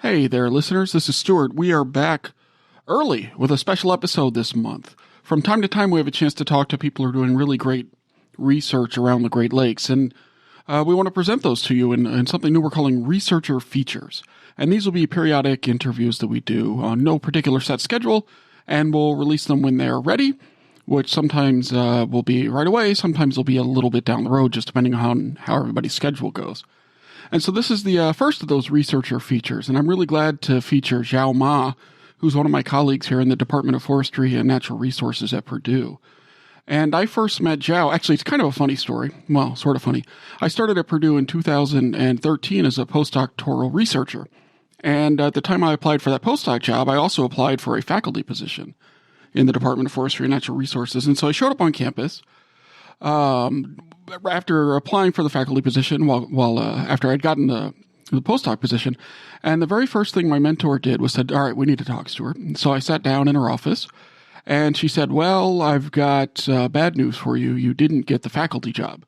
Hey there, listeners. This is Stuart. We are back early with a special episode this month. From time to time, we have a chance to talk to people who are doing really great research around the Great Lakes, and we want to present those to you in something new we're calling Researcher Features. And these will be periodic interviews that we do on no particular set schedule, and we'll release them when they're ready, which sometimes will be right away, sometimes will be a little bit down the road, just depending on how everybody's schedule goes. And so this is the first of those researcher features, and I'm really glad to feature Zhao Ma, who's one of my colleagues here in the Department of Forestry and Natural Resources at Purdue. And I first met Zhao, actually it's kind of a funny story, well, sort of funny. I started at Purdue in 2013 as a postdoctoral researcher, and at the time I applied for that postdoc job, I also applied for a faculty position in the Department of Forestry and Natural Resources, and so I showed up on campus, after applying for the faculty position, after I'd gotten the postdoc position, and the very first thing my mentor did was said, "All right, we need to talk, Stuart." And so I sat down in her office, and she said, "Well, I've got bad news for you. You didn't get the faculty job."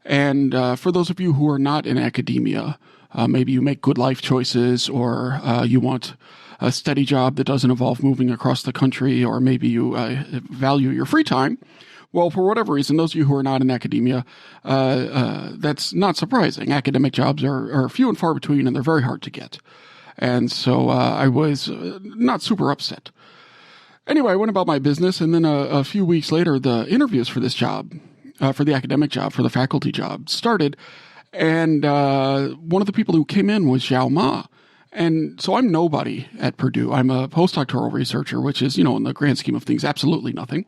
And for those of you who are not in academia, maybe you make good life choices, or you want a steady job that doesn't involve moving across the country, or maybe you value your free time. Well, for whatever reason, those of you who are not in academia, that's not surprising. Academic jobs are few and far between, and they're very hard to get. And so I was not super upset. Anyway, I went about my business, and then a few weeks later, the interviews for this job, for the academic job, for the faculty job, started. And one of the people who came in was Zhao Ma. And so I'm nobody at Purdue. I'm a postdoctoral researcher, which is, in the grand scheme of things, absolutely nothing.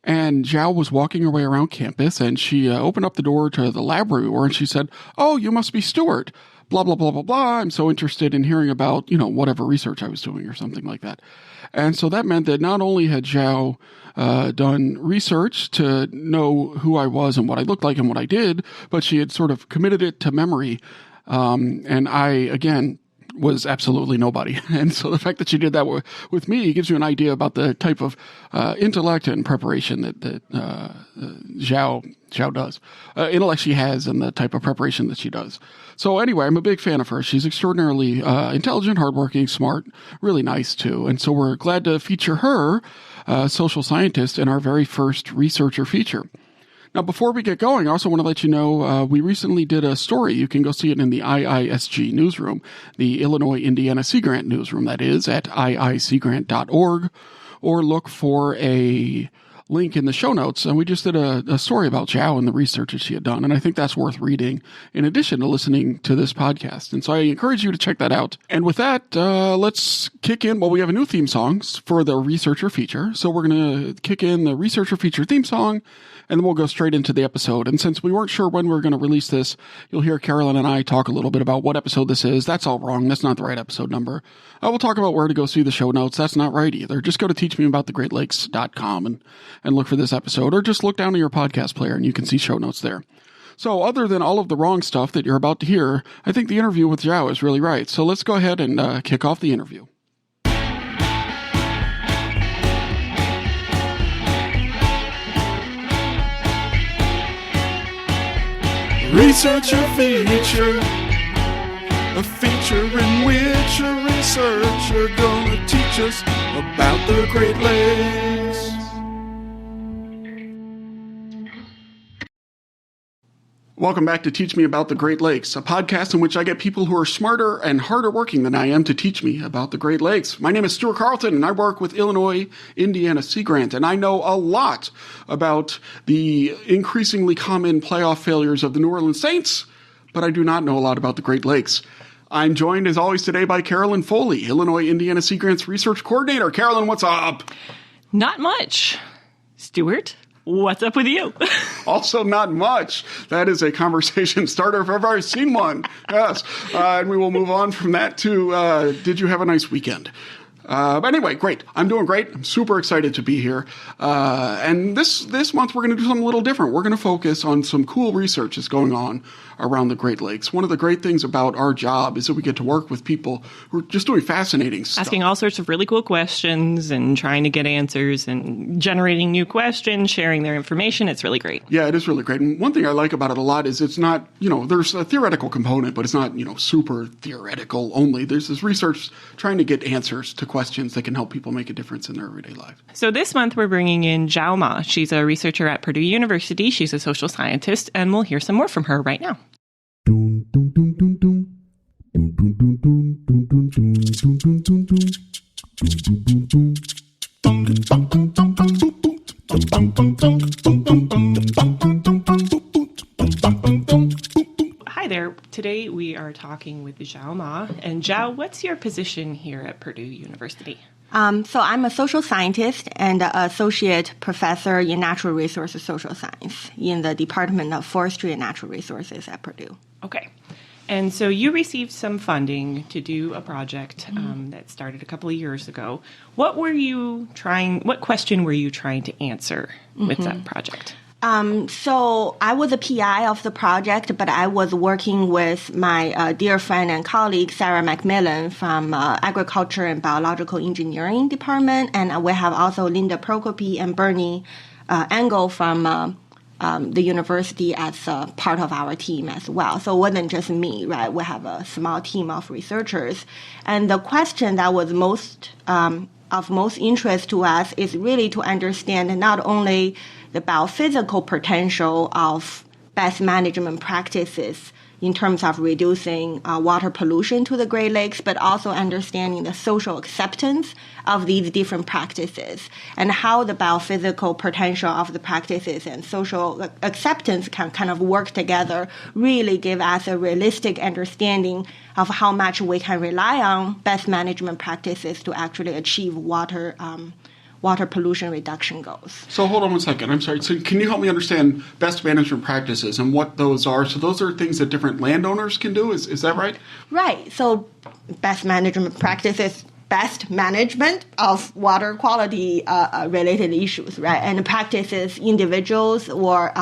And Zhao was walking her way around campus, and she opened up the door to the lab where we were, and she said, "Oh, you must be Stuart. Blah, blah, blah, blah, blah. I'm so interested in hearing about, whatever research I was doing," or something like that. And so that meant that not only had Zhao done research to know who I was and what I looked like and what I did, but she had sort of committed it to memory. And I, again, was absolutely nobody. And so the fact that she did that with me gives you an idea about the type of intellect and preparation that Zhao does. Intellect she has and the type of preparation that she does. So anyway, I'm a big fan of her. She's extraordinarily intelligent, hardworking, smart, really nice too. And so we're glad to feature her, social scientist, in our very first researcher feature. Now, before we get going, I also want to let you know we recently did a story. You can go see it in the IISG newsroom, the Illinois-Indiana Sea Grant newsroom, that is, at iiseagrant.org, or look for a link in the show notes. And we just did a story about Zhao and the research that she had done, and I think that's worth reading in addition to listening to this podcast. And so I encourage you to check that out. And with that, let's kick in. Well, we have a new theme song for the researcher feature, so we're going to kick in the researcher feature theme song, and then we'll go straight into the episode. And since we weren't sure when we were going to release this, you'll hear Carolyn and I talk a little bit about what episode this is. That's all wrong. That's not the right episode number. We'll talk about where to go see the show notes. That's not right either. Just go to teachmeaboutthegreatlakes.com and look for this episode, or just look down at your podcast player and you can see show notes there. So other than all of the wrong stuff that you're about to hear, I think the interview with Zhao is really right. So let's go ahead and kick off the interview. Researcher feature, a feature in which a researcher gonna teach us about the Great Lakes. Welcome back to Teach Me About the Great Lakes, a podcast in which I get people who are smarter and harder working than I am to teach me about the Great Lakes. My name is Stuart Carlton, and I work with Illinois-Indiana Sea Grant, and I know a lot about the increasingly common playoff failures of the New Orleans Saints, but I do not know a lot about the Great Lakes. I'm joined, as always, today by Carolyn Foley, Illinois-Indiana Sea Grant's research coordinator. Carolyn, what's up? Not much. Stuart, what's up with you? Also not much. That is a conversation starter if I've ever seen one. Yes. And we will move on from that to, did you have a nice weekend? But anyway, great. I'm doing great. I'm super excited to be here. And this month we're going to do something a little different. We're going to focus on some cool research that's going on around the Great Lakes. One of the great things about our job is that we get to work with people who are just doing fascinating stuff. Asking all sorts of really cool questions and trying to get answers and generating new questions, sharing their information. It's really great. Yeah, it is really great. And one thing I like about it a lot is it's not, there's a theoretical component, but it's not, super theoretical only. There's this research trying to get answers to questions that can help people make a difference in their everyday life. So this month we're bringing in Zhao Ma. She's a researcher at Purdue University. She's a social scientist, and we'll hear some more from her right now. Hi there. Today we are talking with Zhao Ma. And Zhao, what's your position here at Purdue University? So I'm a social scientist and an associate professor in natural resources social science in the Department of Forestry and Natural Resources at Purdue. Okay. And so you received some funding to do a project that started a couple of years ago. What question were you trying to answer with that project? So I was a PI of the project, but I was working with my dear friend and colleague, Sarah McMillan from Agriculture and Biological Engineering Department. And we have also Linda Prokopi and Bernie Engel from the university as part of our team as well. So it wasn't just me, right? We have a small team of researchers. And the question that was of most interest to us is really to understand not only the biophysical potential of best management practices in terms of reducing water pollution to the Great Lakes, but also understanding the social acceptance of these different practices and how the biophysical potential of the practices and social acceptance can kind of work together, really give us a realistic understanding of how much we can rely on best management practices to actually achieve water pollution reduction goals. So hold on one second. I'm sorry. So can you help me understand best management practices and what those are? So those are things that different landowners can do. Is that right? Right. So best management practices, best management of water quality related issues, right? And practices individuals or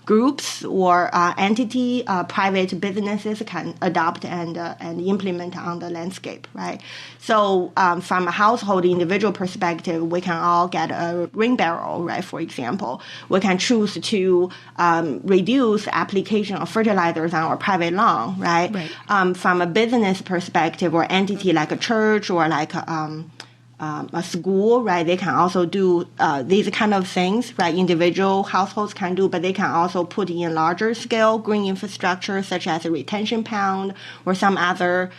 groups or entity, private businesses can adopt and implement on the landscape, right? So from a household individual perspective, we can all get a rain barrel, right? For example, we can choose to reduce application of fertilizers on our private lawn, right? From a business perspective or entity like a church or like a school, right? They can also do these kind of things, right? Individual households can do, but they can also put in larger scale green infrastructure such as a retention pond or some other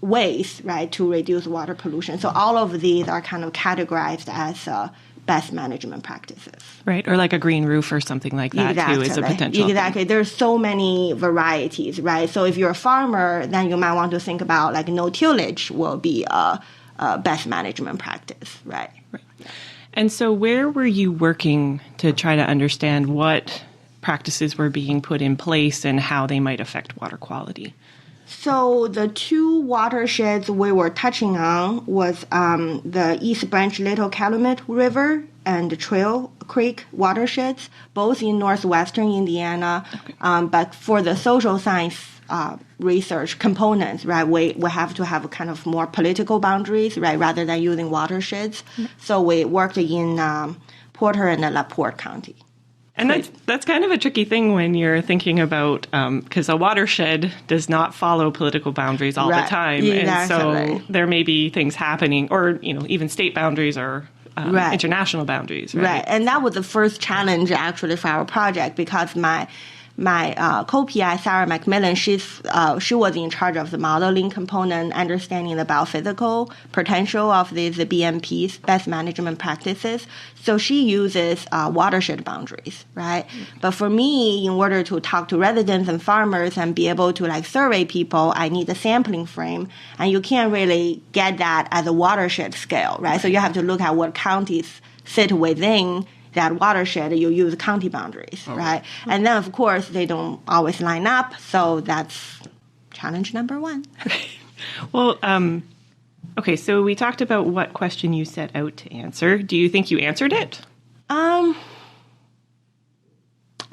ways, right, to reduce water pollution. So all of these are kind of categorized as best management practices. Right, or like a green roof or something like that too is a potential. Exactly. Thing. There's so many varieties, right? So if you're a farmer, then you might want to think about like no tillage will be a best management practice, right? And so where were you working to try to understand what practices were being put in place and how they might affect water quality? So the two watersheds we were touching on was the East Branch Little Calumet River and the Trail Creek watersheds, both in northwestern Indiana. Okay. But for the social science research components, right, we have to have kind of more political boundaries, right, rather than using watersheds. Mm-hmm. So we worked in Porter and LaPorte County. And that's kind of a tricky thing when you're thinking about, because a watershed does not follow political boundaries all the time. Exactly. And so there may be things happening, or, even state boundaries or international boundaries. Right. And that was the first challenge, actually, for our project, because my co-PI, Sarah McMillan, she was in charge of the modeling component, understanding the biophysical potential of the BMPs, best management practices. So she uses watershed boundaries, right? Mm-hmm. But for me, in order to talk to residents and farmers and be able to survey people, I need a sampling frame. And you can't really get that at a watershed scale, right? So you have to look at what counties sit within that watershed. You use county boundaries, right? And then, of course, they don't always line up. So that's challenge number one. Well, okay, so we talked about what question you set out to answer. Do you think you answered it? I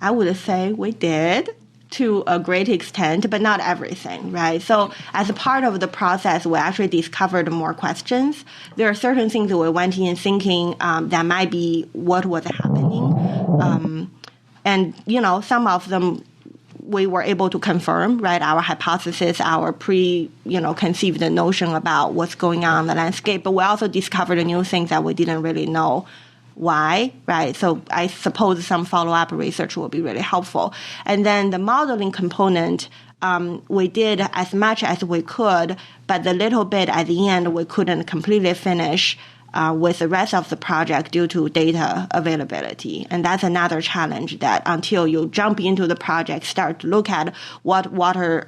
would say we did. to a great extent, but not everything, right? So as a part of the process, we actually discovered more questions. There are certain things that we went in thinking that might be what was happening. And, some of them we were able to confirm, right, our hypothesis, our conceived notion about what's going on in the landscape. But we also discovered new things that we didn't really know why, right? So I suppose some follow-up research will be really helpful. And then the modeling component, we did as much as we could, but the little bit at the end we couldn't completely finish with the rest of the project due to data availability. And that's another challenge, that until you jump into the project, start to look at what water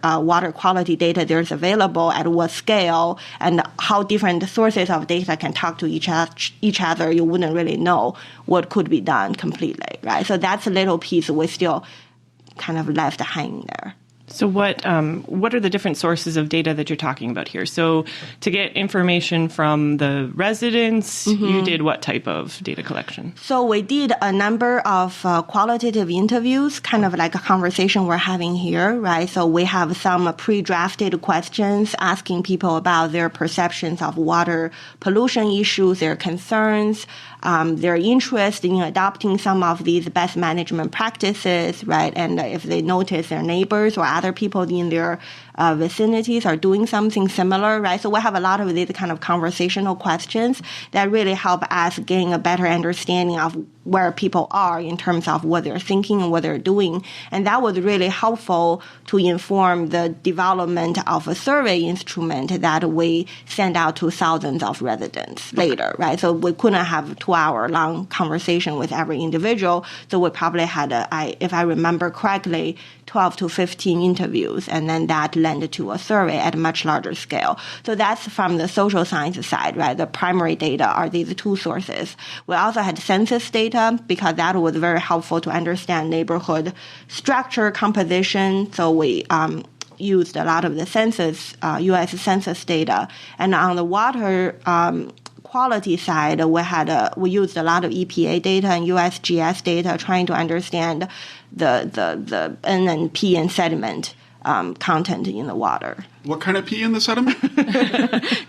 quality data there's available at what scale and how different sources of data can talk to each other, you wouldn't really know what could be done completely, right? So that's a little piece we still kind of left hanging there. So what are the different sources of data that you're talking about here? So to get information from the residents, you did what type of data collection? So we did a number of qualitative interviews, kind of like a conversation we're having here, right? So we have some pre-drafted questions asking people about their perceptions of water pollution issues, their concerns, their interest in adopting some of these best management practices, right? And if they notice their neighbors or other people in their vicinities are doing something similar, right? So we have a lot of these kind of conversational questions that really help us gain a better understanding of where people are in terms of what they're thinking and what they're doing. And that was really helpful to inform the development of a survey instrument that we send out to thousands of residents later, right? So we couldn't have a 2-hour-long conversation with every individual. So we probably had, if I remember correctly, 12 to 15 interviews, and then that led to a survey at a much larger scale. So that's from the social science side, right? The primary data are these two sources. We also had census data because that was very helpful to understand neighborhood structure, composition. So we used a lot of the census, U.S. census data. And on the water quality side, we used a lot of EPA data and USGS data trying to understand the N and P and sediment content in the water. What kind of P in the sediment?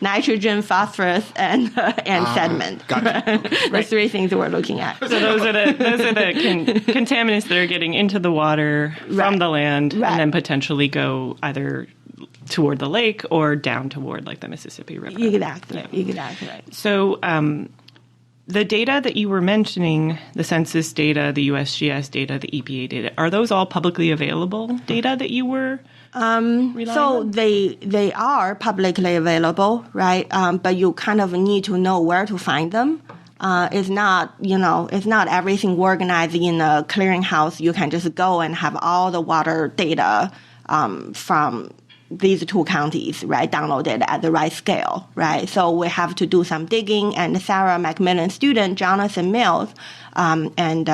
Nitrogen, phosphorus, and sediment. Gotcha. Okay. The three things we're looking at. So those are the contaminants that are getting into the water from the land and then potentially go either toward the lake or down toward like the Mississippi River. Exactly. Right. So the data that you were mentioning, the census data, the USGS data, the EPA data, are those all publicly available data that you were relying on? They are publicly available, right? But you kind of need to know where to find them. It's not everything organized in a clearinghouse. You can just go and have all the water data from these two counties, right, downloaded at the right scale, right? So we have to do some digging, and Sarah Macmillan student, Jonathan Mills, and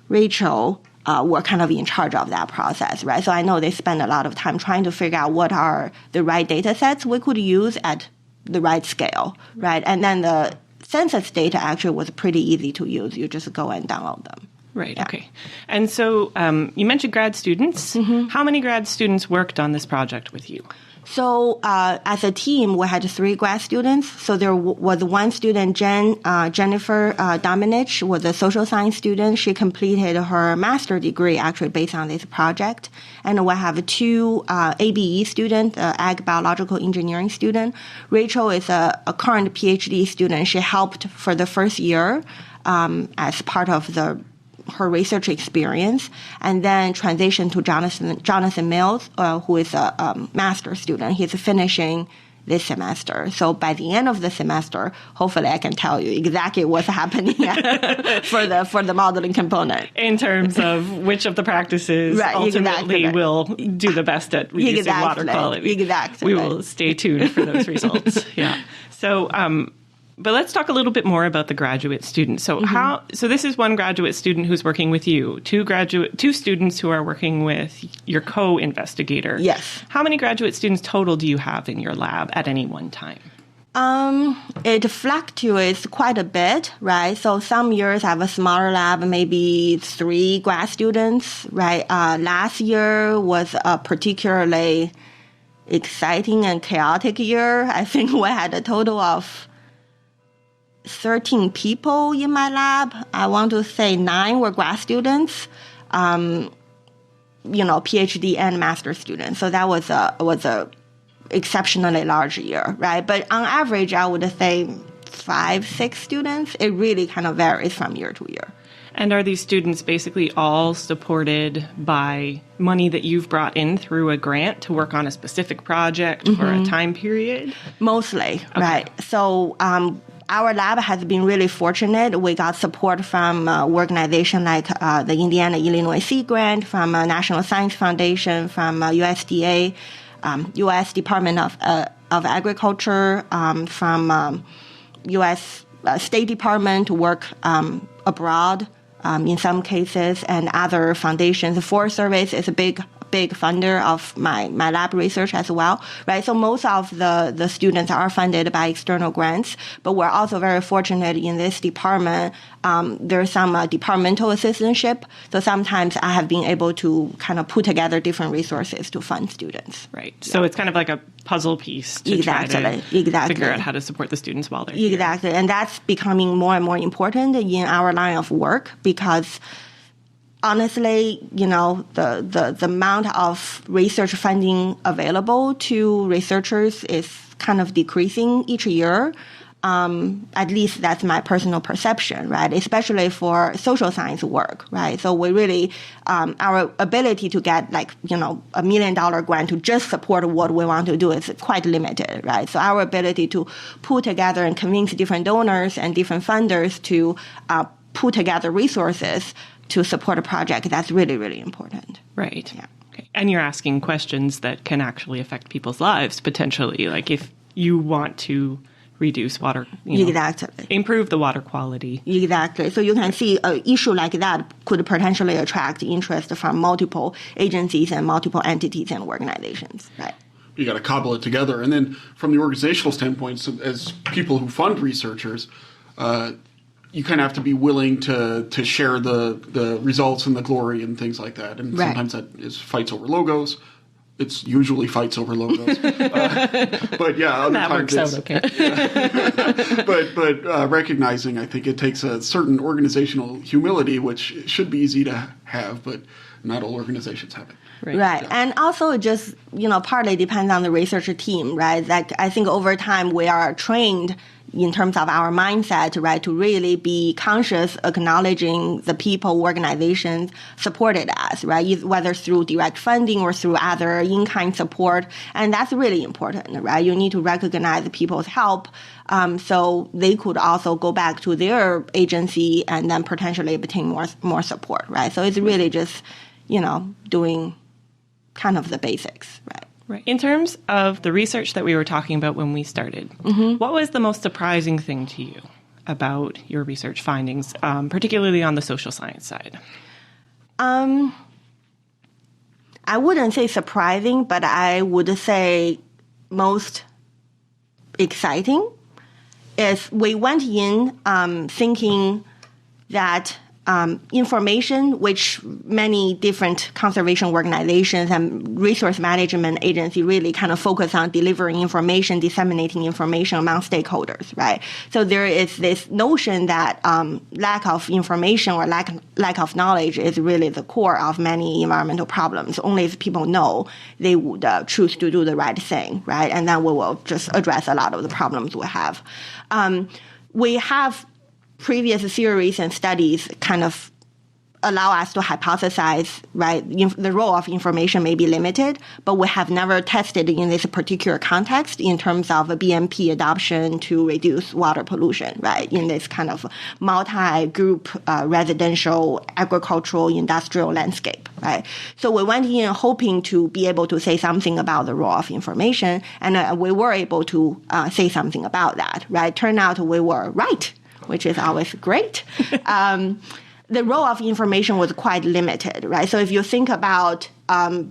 Rachel were kind of in charge of that process, right? So I know they spend a lot of time trying to figure out what are the right data sets we could use at the right scale, right? And then the census data actually was pretty easy to use. You just go and download them. Right. Yeah. Okay. And so you mentioned grad students. How many grad students worked on this project with you? So as a team, we had 3 grad students. So there was one student, Jennifer Dominich, was a social science student. She completed her master's degree actually based on this project. And we have 2 ABE students, ag biological engineering student. Rachel is a current PhD student. She helped for the first year as part of her research experience, and then transition to Jonathan Mills, who is a master's student. He's finishing this semester. So by the end of the semester, hopefully I can tell you exactly what's happening for the modeling component. In terms of which of the practices ultimately will do the best at reducing water quality. Exactly. We will stay tuned for those results. Yeah. So, but let's talk a little bit more about the graduate students. So so this is one graduate student who's working with you, 2 students who are working with your co-investigator. Yes. How many graduate students total do you have in your lab at any one time? It fluctuates quite a bit, right? So some years I have a smaller lab, maybe 3 grad students, right? Last year was a particularly exciting and chaotic year. I think we had a total of 13 people in my lab. I want to say 9 were grad students, PhD and master students. So that was a exceptionally large year, right? But on average, I would say 5-6 students. It really kind of varies from year to year. And are these students basically all supported by money that you've brought in through a grant to work on a specific project for a time period? Mostly, right. So our lab has been really fortunate. We got support from organizations like the Indiana-Illinois Sea Grant, from National Science Foundation, from USDA, U.S. Department of Agriculture, from U.S. State Department to work abroad in some cases, and other foundations. The Forest Service is a big funder of my lab research as well, right? So most of the students are funded by external grants, but we're also very fortunate in this department. There's some departmental assistantship. So sometimes I have been able to kind of put together different resources to fund students. Right. So it's kind of like a puzzle piece to try to figure out how to support the students while they're here. Exactly. And that's becoming more and more important in our line of work because honestly, the amount of research funding available to researchers is kind of decreasing each year. At least that's my personal perception, right? Especially for social science work, right? So we really, our ability to get $1 million grant to just support what we want to do is quite limited, right? So our ability to pull together and convince different donors and different funders to put together resources to support a project, that's really, really important. Right. Yeah. Okay. And you're asking questions that can actually affect people's lives, potentially. Like if you want to reduce water, exactly, improve the water quality. Exactly. So you can see an issue like that could potentially attract interest from multiple agencies and multiple entities and organizations, right? You got to cobble it together. And then from the organizational standpoint, so as people who fund researchers, you kind of have to be willing to share the results and the glory and things like that. And sometimes that is fights over logos. It's usually fights over logos. But yeah, other that times works out okay. But recognizing, I think it takes a certain organizational humility, which should be easy to have, but not all organizations have it. Right. Yeah. And also just, partly depends on the researcher team, right? Like I think over time we are trained in terms of our mindset, right, to really be conscious, acknowledging the people, organizations supported us, right, whether through direct funding or through other in-kind support. And that's really important, right? You need to recognize people's help so they could also go back to their agency and then potentially obtain more support, right? So it's really just, doing kind of the basics, right? Right. In terms of the research that we were talking about when we started, what was the most surprising thing to you about your research findings, particularly on the social science side? I wouldn't say surprising, but I would say most exciting is we went in thinking that information, which many different conservation organizations and resource management agencies really kind of focus on delivering information, disseminating information among stakeholders, right? So there is this notion that lack of information or lack of knowledge is really the core of many environmental problems. Only if people know, they would choose to do the right thing, right? And then we will just address a lot of the problems we have. We have previous theories and studies kind of allow us to hypothesize, right? The role of information may be limited, but we have never tested in this particular context in terms of a BMP adoption to reduce water pollution, right? In this kind of multi-group residential, agricultural, industrial landscape, right? So we went in hoping to be able to say something about the role of information, and we were able to say something about that, right? Turned out we were right, which is always great. The role of information was quite limited, right? So if you think about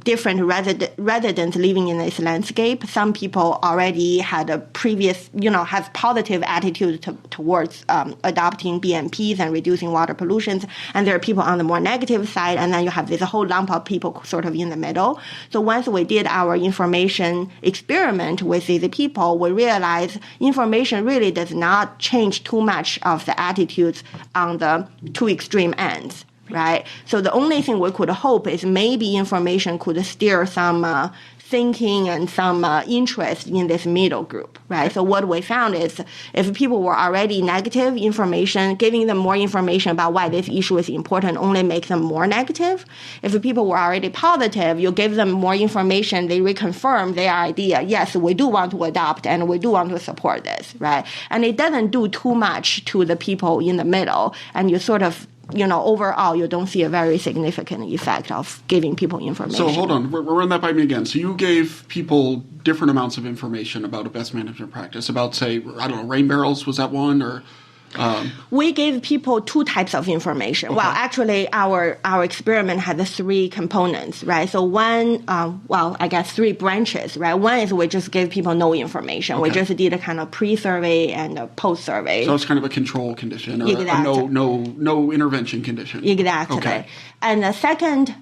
different residents living in this landscape. Some people already had a previous, has positive attitude towards adopting BMPs and reducing water pollutions. And there are people on the more negative side. And then you have this whole lump of people sort of in the middle. So once we did our information experiment with these people, we realized information really does not change too much of the attitudes on the two extreme ends. Right. So the only thing we could hope is maybe information could steer some thinking and some interest in this middle group. Right. So what we found is if people were already negative, information, giving them more information about why this issue is important only makes them more negative. If people were already positive, you give them more information, they reconfirm their idea. Yes, we do want to adopt and we do want to support this. Right. And it doesn't do too much to the people in the middle. And you sort of overall, you don't see a very significant effect of giving people information. So hold on, run that by me again. So you gave people different amounts of information about a best management practice, about, say, I don't know, rain barrels, was that one, or... We gave people two types of information. Okay. Well, actually, our experiment had the three components, right? So one, I guess three branches, right? One is we just gave people no information. Okay. We just did a kind of pre-survey and a post-survey. So it's kind of a control condition, or exactly. a no intervention condition. Exactly. Okay. And the second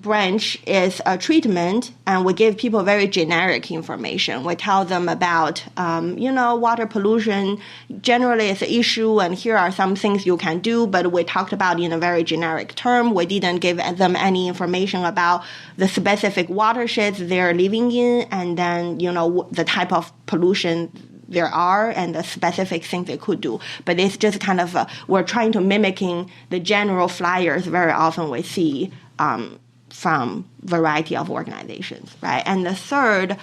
branch is a treatment, and we give people very generic information. We tell them about, water pollution generally is an issue, and here are some things you can do, but we talked about in a very generic term. We didn't give them any information about the specific watersheds they're living in, and then, the type of pollution there are and the specific things they could do. But it's just kind of, we're trying to mimicking the general flyers very often we see from variety of organizations, right? And the third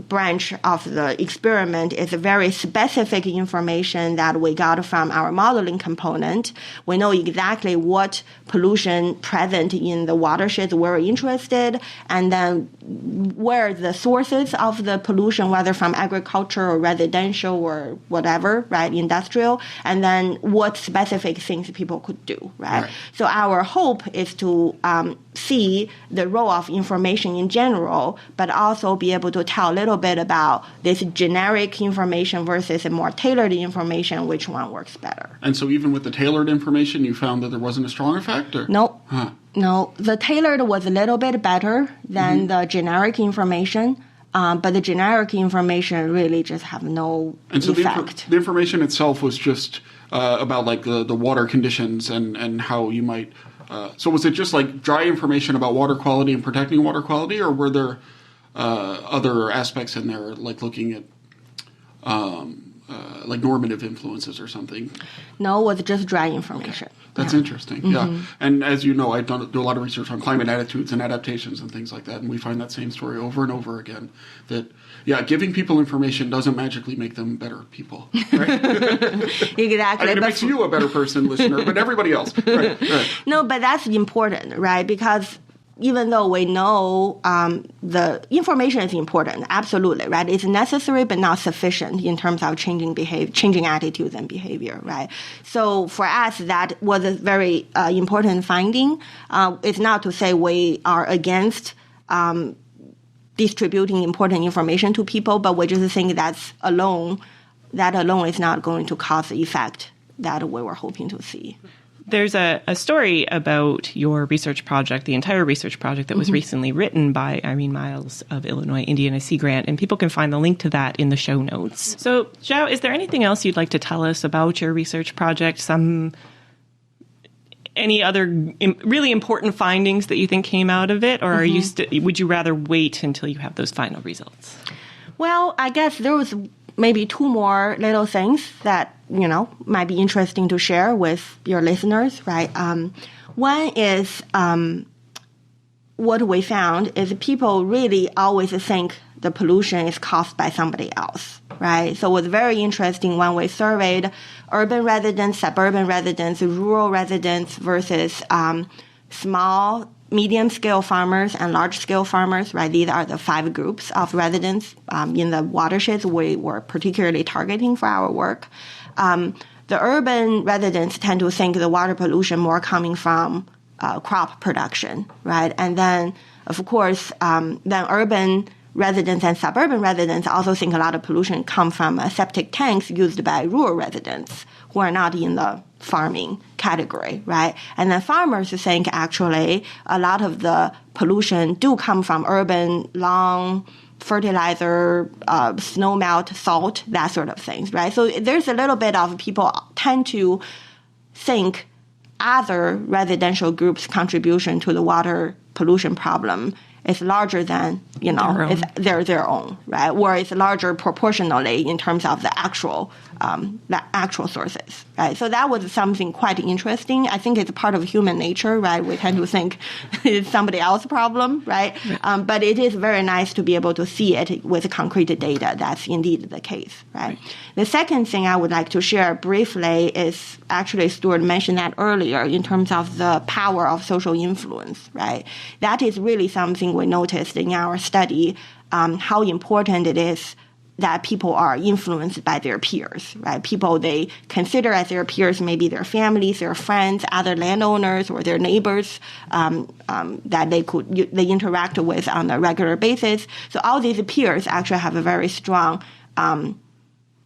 branch of the experiment is very specific information that we got from our modeling component. We know exactly what pollution present in the watersheds we're interested, and then where the sources of the pollution, whether from agriculture or residential or whatever, right, industrial, and then what specific things people could do, right? So our hope is to see the role of information in general, but also be able to tell a little bit about this generic information versus a more tailored information, which one works better. And so even with the tailored information, you found that there wasn't a strong effect? Or? No. Huh. No. The tailored was a little bit better than the generic information, but the generic information really just have no effect. The information itself was just about like the water conditions and how you might... so was it just like dry information about water quality and protecting water quality, or were there other aspects in there, like looking at like normative influences or something? No, it was just dry information. Okay. That's interesting, yeah. And as you know, I do a lot of research on climate attitudes and adaptations and things like that, and we find that same story over and over again, that, giving people information doesn't magically make them better people, right? Exactly. I mean, it makes you a better person, listener, but everybody else. Right. No, but that's important, right? Because even though we know the information is important, absolutely, right? It's necessary but not sufficient in terms of changing attitudes and behavior, right? So for us, that was a very important finding. It's not to say we are against distributing important information to people, but we just think that alone is not going to cause the effect that we were hoping to see. There's a story about your research project, the entire research project that was recently written by Irene Miles of Illinois Indiana Sea Grant, and people can find the link to that in the show notes. So, Zhao, is there anything else you'd like to tell us about your research project? Any other really important findings that you think came out of it, or are you would you rather wait until you have those final results? Well, I guess there was maybe two more little things that, might be interesting to share with your listeners, right? One is what we found is people really always think the pollution is caused by somebody else, right? So it was very interesting when we surveyed urban residents, suburban residents, rural residents versus small, medium-scale farmers and large-scale farmers, right? These are the 5 groups of residents in the watersheds we were particularly targeting for our work. The urban residents tend to think the water pollution more coming from crop production, right? And then, of course, then urban residents and suburban residents also think a lot of pollution come from septic tanks used by rural residents who are not in the farming category, right? And then farmers think actually a lot of the pollution do come from urban long fertilizer, snow melt, salt, that sort of things, right? So there's a little bit of people tend to think other residential groups' contribution to the water pollution problem is larger than, their own, right? Or it's larger proportionally in terms of the actual sources, right? So that was something quite interesting. I think it's part of human nature, right? We tend to think it's somebody else's problem, right? But it is very nice to be able to see it with concrete data. That's indeed the case, right? The second thing I would like to share briefly is actually Stuart mentioned that earlier in terms of the power of social influence, right? That is really something we noticed in our study, how important it is that people are influenced by their peers, right? People they consider as their peers, maybe their families, their friends, other landowners, or their neighbors that they interact with on a regular basis. So all these peers actually have a very strong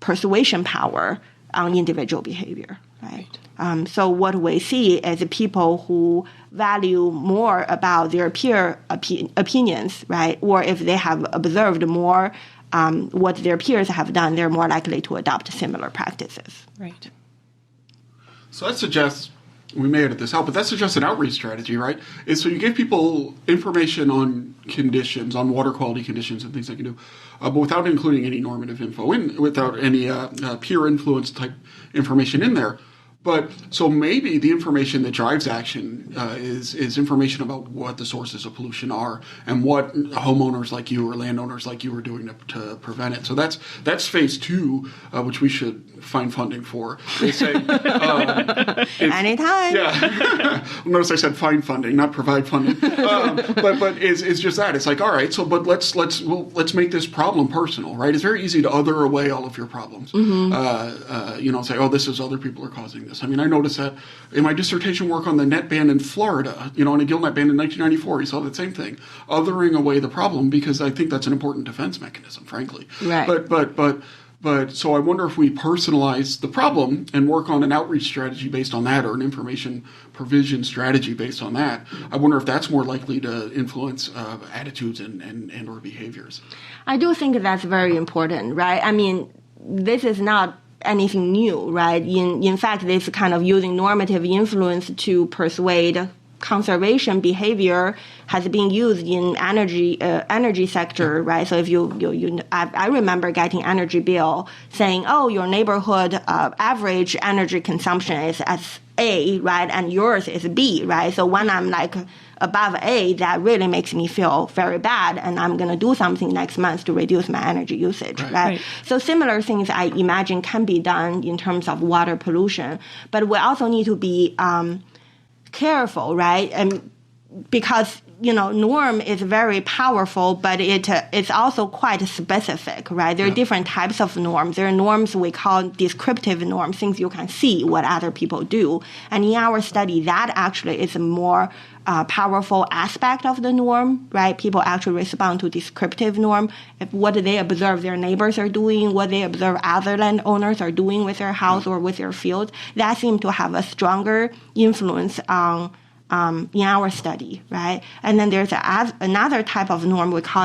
persuasion power on individual behavior, right? So what we see is people who value more about their peer opinions, right? Or if they have observed more what their peers have done, they're more likely to adopt similar practices. Right. So that suggests, we may edit this out, but that suggests an outreach strategy, right? Is so you give people information on conditions, on water quality conditions and things they can do, but without including any normative info, without any peer influence type information in there. But so maybe the information that drives action is information about what the sources of pollution are and what homeowners like you or landowners like you are doing to prevent it. So that's phase 2, which we should find funding for. They say anytime. Yeah. Notice I said find funding, not provide funding. But it's just that. It's like, all right, so but let's make this problem personal, right? It's very easy to other away all of your problems. Say, oh, this is other people are causing this. I mean, I noticed that in my dissertation work on the net ban in Florida, on a gill net ban in 1994, you saw the same thing, othering away the problem, because I think that's an important defense mechanism, frankly. Right. But so I wonder if we personalize the problem and work on an outreach strategy based on that, or an information provision strategy based on that. I wonder if that's more likely to influence attitudes and or behaviors. I do think that's very important, right? I mean, this is not anything new, right? In fact, this kind of using normative influence to persuade conservation behavior has been used in energy sector, right? So if I remember getting energy bill saying, oh, your neighborhood average energy consumption is as A, right, and yours is B, right? So when I'm like above A, that really makes me feel very bad, and I'm going to do something next month to reduce my energy usage, right? So similar things I imagine can be done in terms of water pollution, but we also need to be careful, right? And because norm is very powerful, but it's also quite specific, right? There are different types of norms. There are norms we call descriptive norms, things you can see what other people do. And in our study, that actually is a more powerful aspect of the norm, right? People actually respond to descriptive norm, what they observe their neighbors are doing, what they observe other landowners are doing with their house or with their field. That seems to have a stronger influence on in our study, right? And then there's another type of norm, we call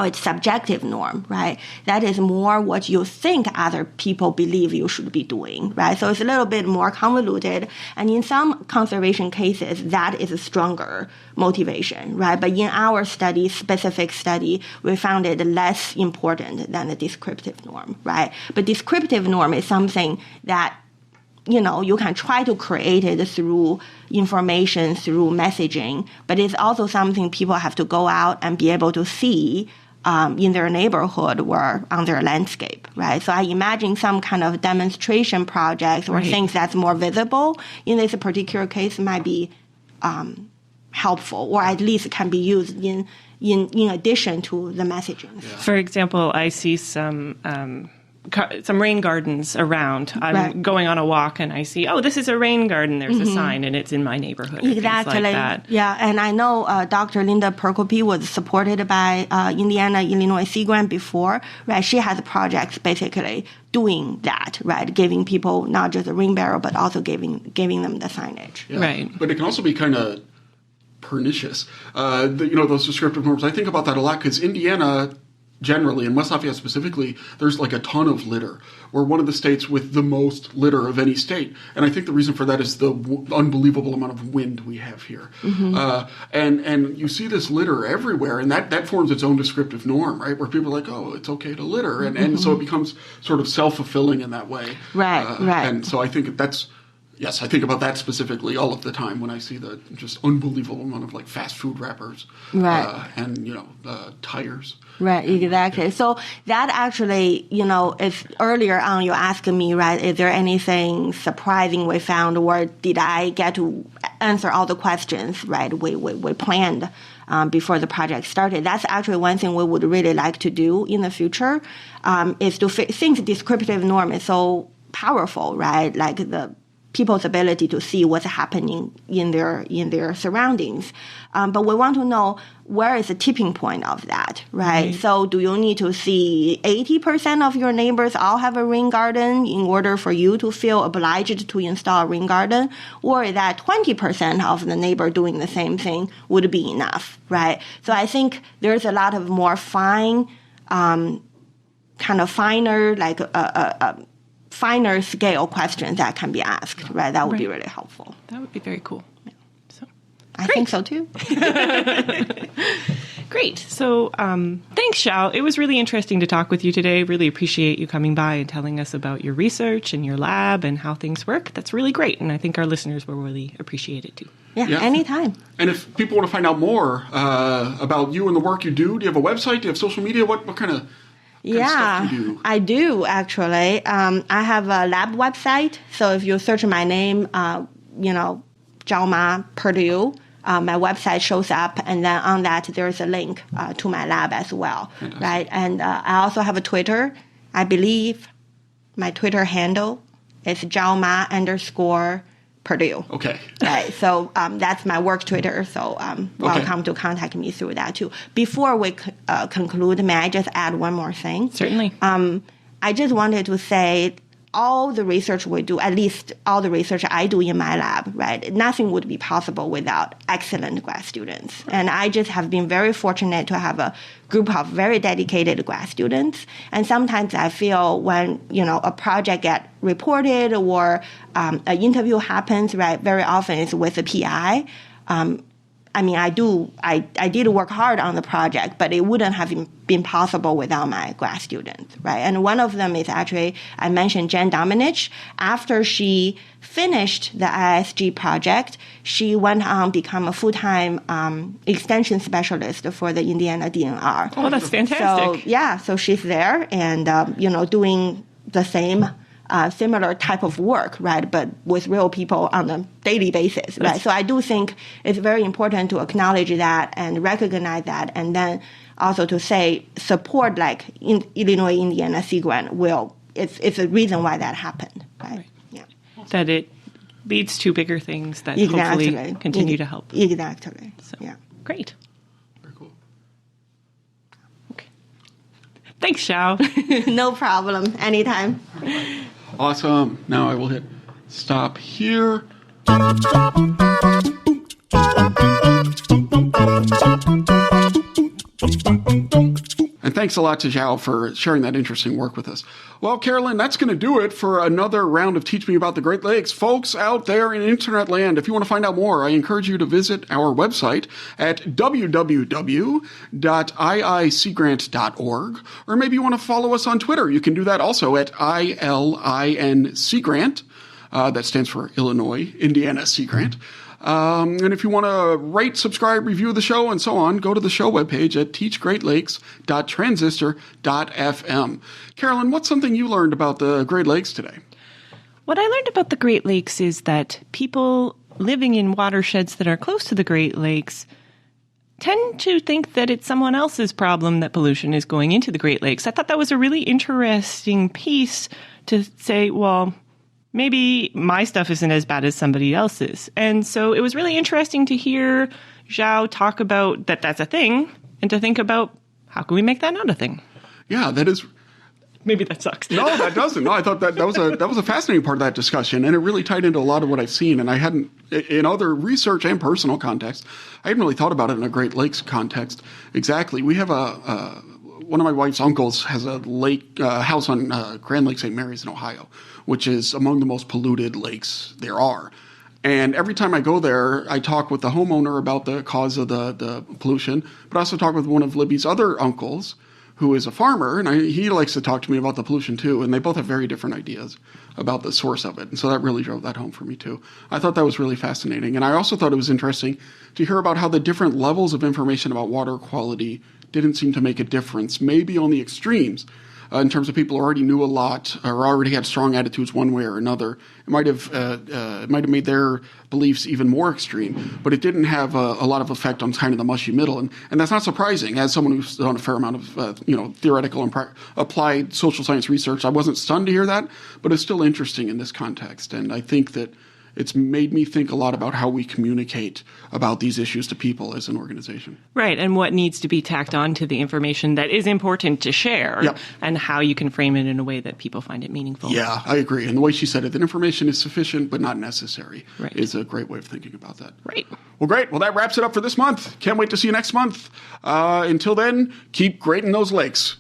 it subjective norm, right? That is more what you think other people believe you should be doing, right? So it's a little bit more convoluted. And in some conservation cases, that is a stronger motivation, right? But in our specific study, we found it less important than the descriptive norm, right? But descriptive norm is something that you can try to create it through information, through messaging, but it's also something people have to go out and be able to see in their neighborhood or on their landscape, right? So I imagine some kind of demonstration project or things that's more visible in this particular case might be helpful, or at least can be used in addition to the messaging. For example, I see some some rain gardens around. I'm Right. going on a walk and I see, oh, this is a rain garden. There's a sign and it's in my neighborhood. Or Exactly. things like that. Yeah, and I know Dr. Linda Prokopi was supported by Indiana, Illinois Sea Grant before, right? She has projects basically doing that, right? Giving people not just a ring barrel, but also giving them the signage. Yeah. Right. But it can also be kind of pernicious. Those descriptive norms. I think about that a lot because Indiana generally, and West Lafayette specifically, there's like a ton of litter. We're one of the states with the most litter of any state. And I think the reason for that is the unbelievable amount of wind we have here. And you see this litter everywhere, and that forms its own descriptive norm, right? Where people are like, oh, it's okay to litter. And so it becomes sort of self-fulfilling in that way. Right. And so I think I think about that specifically all of the time when I see the just unbelievable amount of like fast food wrappers, Right. and tires. Right, exactly. So that actually, if earlier on you asked me, right, is there anything surprising we found, or did I get to answer all the questions, right, we planned before the project started? That's actually one thing we would really like to do in the future, is to think descriptive norm is so powerful, right, like the people's ability to see what's happening in their surroundings. But we want to know where is the tipping point of that, right? So do you need to see 80% of your neighbors all have a rain garden in order for you to feel obliged to install a rain garden? Or is that 20% of the neighbor doing the same thing would be enough, right? So I think there's a lot of more kind of finer, like finer scale questions that can be asked, right? That would be really helpful. That would be very cool. I think so too. Great. So thanks, Xiao. It was really interesting to talk with you today. Really appreciate you coming by and telling us about your research and your lab and how things work. That's really great. And I think our listeners will really appreciate it too. Yeah, anytime. And if people want to find out more about you and the work you do you have a website? Do you have social media? What kind of stuff do you do? I do actually. I have a lab website. So if you search my name, Zhao Ma Purdue, my website shows up, and then on that there's a link to my lab as well, right? And I also have a Twitter. I believe my Twitter handle is JaoMa_Purdue. Okay. Right. So that's my work Twitter. So welcome to contact me through that too. Before we conclude, may I just add one more thing? Certainly. I just wanted to say all the research we do, at least all the research I do in my lab, right? Nothing would be possible without excellent grad students. And I just have been very fortunate to have a group of very dedicated grad students. And sometimes I feel when, a project get reported or an interview happens, right, very often it's with a PI. I did work hard on the project, but it wouldn't have been possible without my grad students, right? And one of them is actually, I mentioned Jen Dominich. After she finished the ISG project, she went on to become a full-time extension specialist for the Indiana DNR. Oh, that's fantastic. So she's there and, doing the same similar type of work, right, but with real people on a daily basis, right? So I do think it's very important to acknowledge that and recognize that, and then also to say support like Illinois, Indiana Sea Grant it's a reason why that happened, right? Yeah. That it leads to bigger things that hopefully continue to help. Exactly. So, yeah. Great. Very cool. Okay. Thanks, Xiao. No problem. Anytime. Awesome. Now I will hit stop here. And thanks a lot to Zhao for sharing that interesting work with us. Well, Carolyn, that's going to do it for another round of Teach Me About the Great Lakes. Folks out there in internet land, if you want to find out more, I encourage you to visit our website at www.iicgrant.org, or maybe you want to follow us on Twitter. You can do that also at ILINC that stands for Illinois, Indiana Sea Grant. And if you want to rate, subscribe, review the show, and so on, go to the show webpage at teachgreatlakes.transistor.fm. Carolyn, what's something you learned about the Great Lakes today? What I learned about the Great Lakes is that people living in watersheds that are close to the Great Lakes tend to think that it's someone else's problem that pollution is going into the Great Lakes. I thought that was a really interesting piece to say, well, maybe my stuff isn't as bad as somebody else's. And so it was really interesting to hear Zhao talk about that that's a thing, and to think about how can we make that not a thing. Yeah, that is... Maybe that sucks. No, that doesn't. No, I thought that was a fascinating part of that discussion, and it really tied into a lot of what I've seen. And I hadn't, in other research and personal context, I hadn't really thought about it in a Great Lakes context. Exactly. We have one of my wife's uncles has a lake house on Grand Lake St. Mary's in Ohio, which is among the most polluted lakes there are. And every time I go there, I talk with the homeowner about the cause of the pollution, but I also talk with one of Libby's other uncles, who is a farmer, and he likes to talk to me about the pollution too, and they both have very different ideas about the source of it. And so that really drove that home for me too. I thought that was really fascinating. And I also thought it was interesting to hear about how the different levels of information about water quality didn't seem to make a difference, maybe on the extremes. In terms of people who already knew a lot or already had strong attitudes one way or another, it might have made their beliefs even more extreme. But it didn't have a lot of effect on kind of the mushy middle, and that's not surprising. As someone who's done a fair amount of theoretical and applied social science research, I wasn't stunned to hear that, but it's still interesting in this context. And I think that it's made me think a lot about how we communicate about these issues to people as an organization. Right, and what needs to be tacked on to the information that is important to share, yep. And how you can frame it in a way that people find it meaningful. Yeah, I agree. And the way she said it, that information is sufficient but not necessary, right, is a great way of thinking about that. Right. Well, great. Well, that wraps it up for this month. Can't wait to see you next month. Until then, keep grading those lakes.